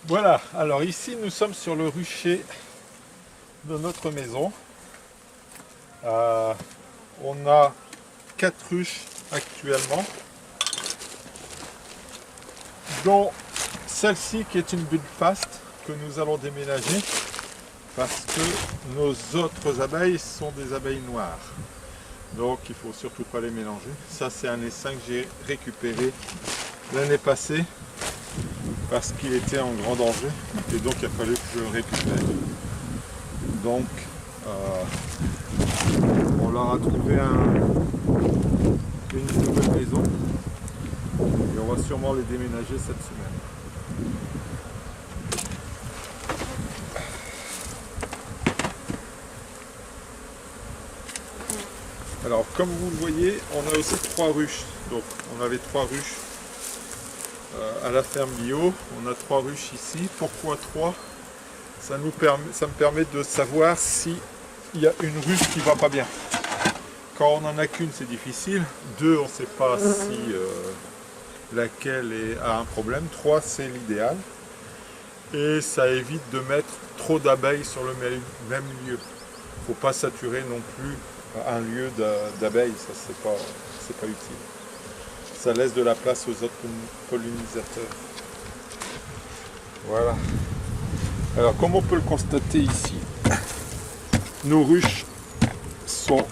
Voilà, alors ici nous sommes sur le rucher de notre maison. On a 4 ruches actuellement, dont celle-ci qui est une bullfast que nous allons déménager parce que nos autres abeilles sont des abeilles noires. Donc il ne faut surtout pas les mélanger. Ça c'est un essaim que j'ai récupéré l'année passée parce qu'il était en grand danger et donc il a fallu que je le récupère. Donc on leur a trouvé une nouvelle maison et on va sûrement les déménager cette semaine. Alors comme vous le voyez, on a aussi 3 ruches. Donc on avait 3 ruches à la ferme bio, on a 3 ruches ici. Pourquoi 3? Ça me permet de savoir s'il y a une ruche qui va pas bien. Quand on n'en a qu'une, c'est difficile. 2, on ne sait pas si laquelle a un problème. 3, c'est l'idéal. Et ça évite de mettre trop d'abeilles sur le même lieu. Il ne faut pas saturer non plus un lieu d'abeilles, ça c'est pas utile. Ça laisse de la place aux autres pollinisateurs. Voilà. Alors comme on peut le constater ici, nos ruches sont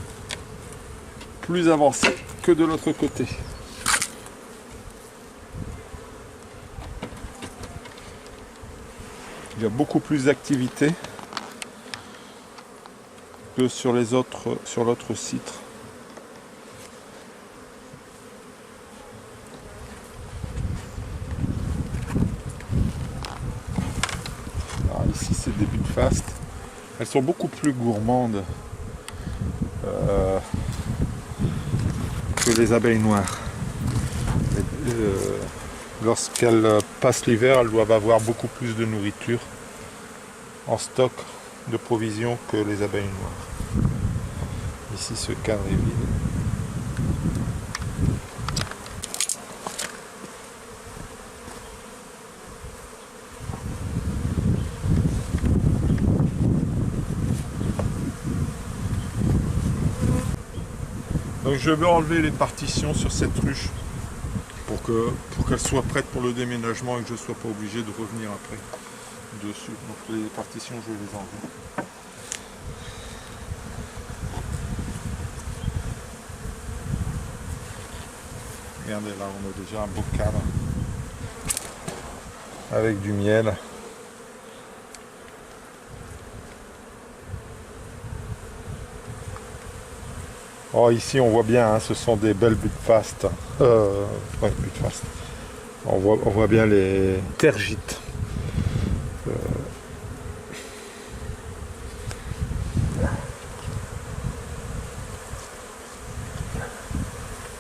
plus avancées que de l'autre côté. Il y a beaucoup plus d'activité que sur l'autre site. Alors ici c'est des bullfast. Elles sont beaucoup plus gourmandes que les abeilles noires. Lorsqu'elles passent l'hiver, elles doivent avoir beaucoup plus de nourriture en stock de provisions que les abeilles noires. Ici ce cadre est vide. Donc je vais enlever les partitions sur cette ruche pour qu'elle soit prête pour le déménagement et que je ne sois pas obligé de revenir après dessus. Donc les partitions, je vais les enlever. Regardez là, on a déjà un beau cadre avec du miel. Oh, ici on voit bien, hein, ce sont des belles bullfast. Ouais, bullfast. On voit bien les tergites.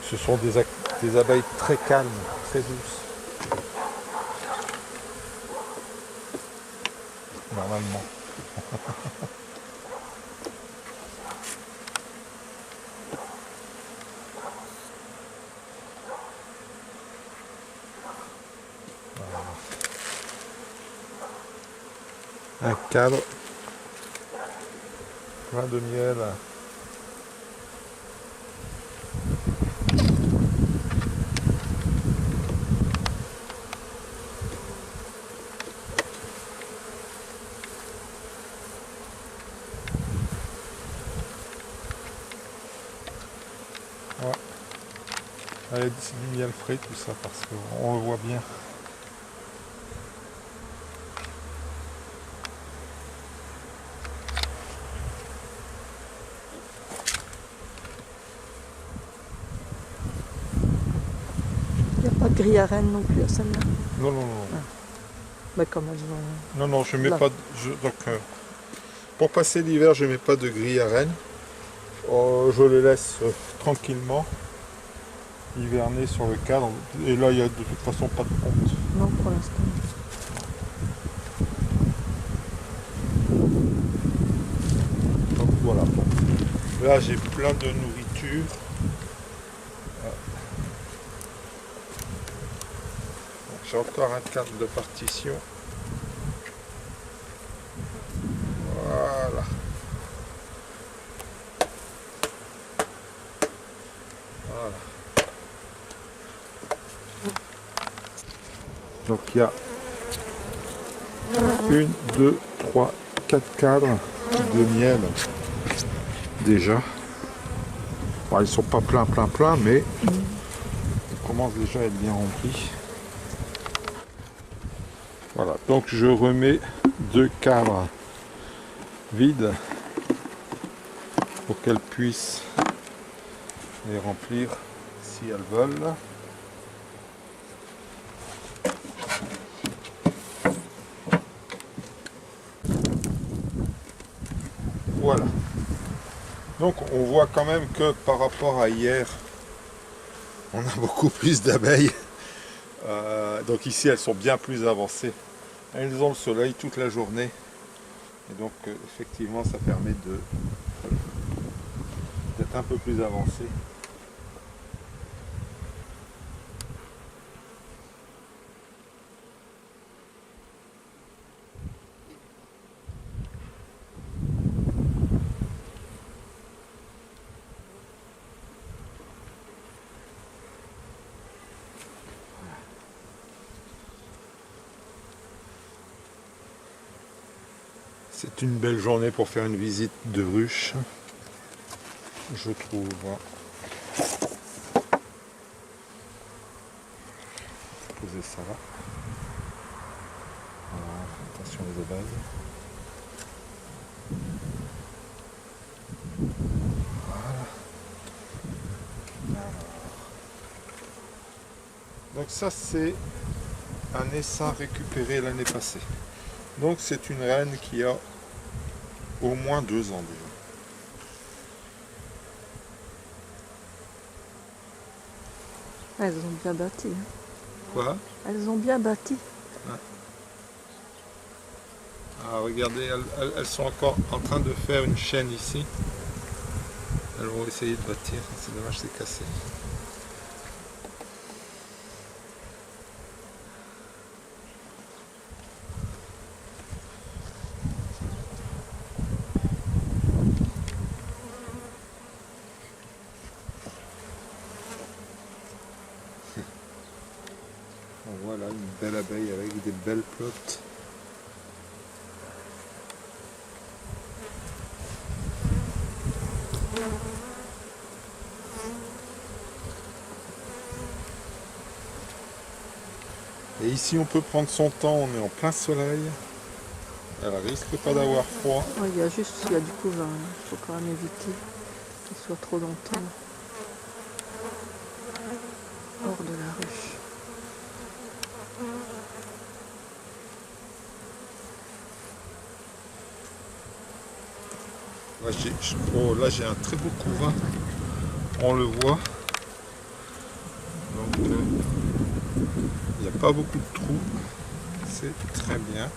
Ce sont des abeilles très calmes, très douces. Normalement. Un cadre plein de miel. Ouais. Allez, c'est du miel frais tout ça parce qu'on le voit bien. Il n'y a pas de grille à reine non plus à celle-là. Non, non, non. Ah. Bah, comme elles ont... Non, non, je mets Là. pas. Donc, pour passer l'hiver, je mets pas de grille à reine. Je les laisse tranquillement hiverner sur le cadre. Et là, il n'y a de toute façon pas de ponte. Non, pour l'instant. Donc voilà. Là, j'ai plein de nourriture. J'ai encore un cadre de partition. Voilà. Donc il y a 1, 2, 3, 4 cadres de miel déjà. Bon, ils sont pas plein, mais ils commencent déjà à être bien remplis. Voilà, donc je remets 2 cadres vides pour qu'elles puissent les remplir si elles veulent. Voilà. Donc on voit quand même que par rapport à hier, on a beaucoup plus d'abeilles. Donc ici elles sont bien plus avancées. Elles ont le soleil toute la journée. Et donc effectivement ça permet d'être un peu plus avancé. C'est une belle journée pour faire une visite de ruche, je trouve. Poser ça là. Voilà, attention aux abeilles. Voilà. Donc ça c'est un essaim récupéré l'année passée. Donc c'est une reine qui a au moins 2 ans déjà. Elles ont bien bâti. Hein. Quoi? Elles ont bien bâti. Ouais. Ah, regardez, elles sont encore en train de faire une chaîne ici. Elles vont essayer de bâtir. C'est dommage, c'est cassé. Voilà une belle abeille avec des belles plottes. Et ici on peut prendre son temps, on est en plein soleil. Elle risque pas d'avoir froid. Ouais, il y a du couvain. Il faut quand même éviter qu'il soit trop longtemps hors de la ruche. Là j'ai un très beau couvain, on le voit. Donc il n'y a pas beaucoup de trous, c'est très bien.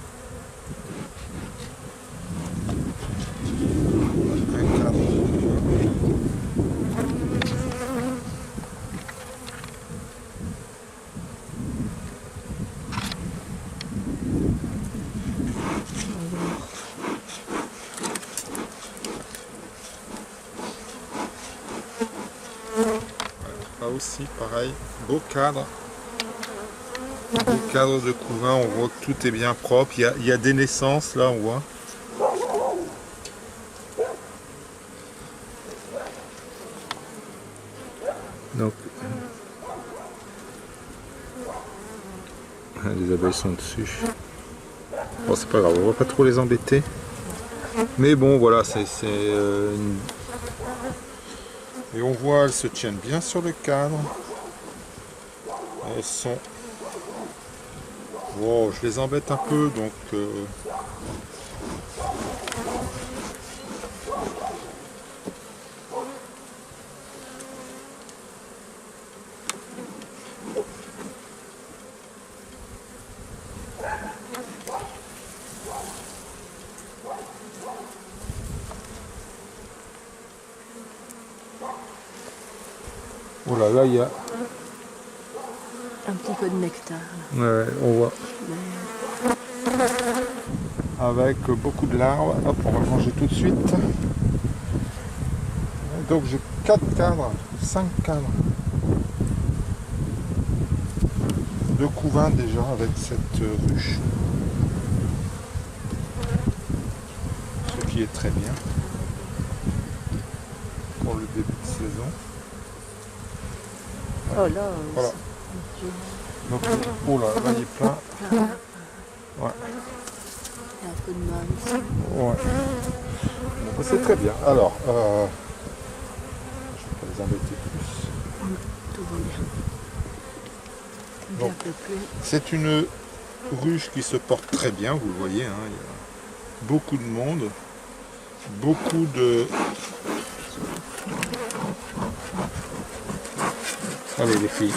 Un cadre. Là aussi pareil, beau cadre de couvain, on voit que tout est bien propre, il y a des naissances là on voit. Donc les abeilles sont dessus. Bon c'est pas grave, on va pas trop les embêter. Mais bon voilà, et on voit elles se tiennent bien sur le cadre. Elles sont... Bon, je les embête un peu donc... Oh là là, il y a... Un petit peu de nectar. Là. Ouais, on voit. Avec beaucoup de larves. Hop, on va le manger tout de suite. Donc j'ai 4 cadres, 5 cadres. 2 couvains déjà avec cette ruche. Ce qui est très bien pour le début de saison. Oh là, Voilà. Donc, oh là, là il est plein. Ouais. il y a un peu de mal ici. Ouais. Bon, bah, c'est très bien. Alors, je vais pas les embêter plus. Tout va bien. Il y a Donc, un peu plus. c'est une ruche qui se porte très bien, vous le voyez. Hein, il y a beaucoup de monde, beaucoup de... Allez les filles.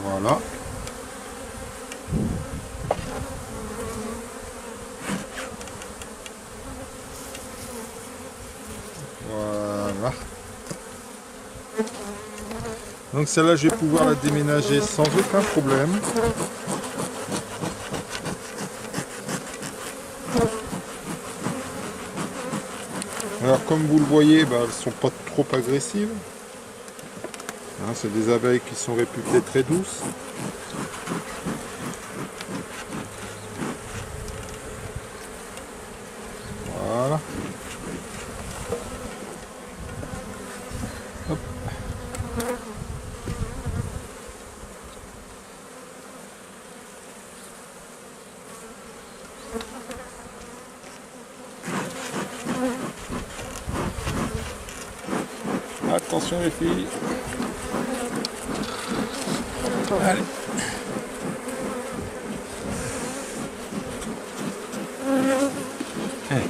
Voilà. Voilà. Donc celle-là, je vais pouvoir la déménager sans aucun problème. Alors comme vous le voyez, bah, elles ne sont pas trop agressives. Hein, c'est des abeilles qui sont réputées très douces. Voilà. Hop. Attention les filles. Allez. Allez.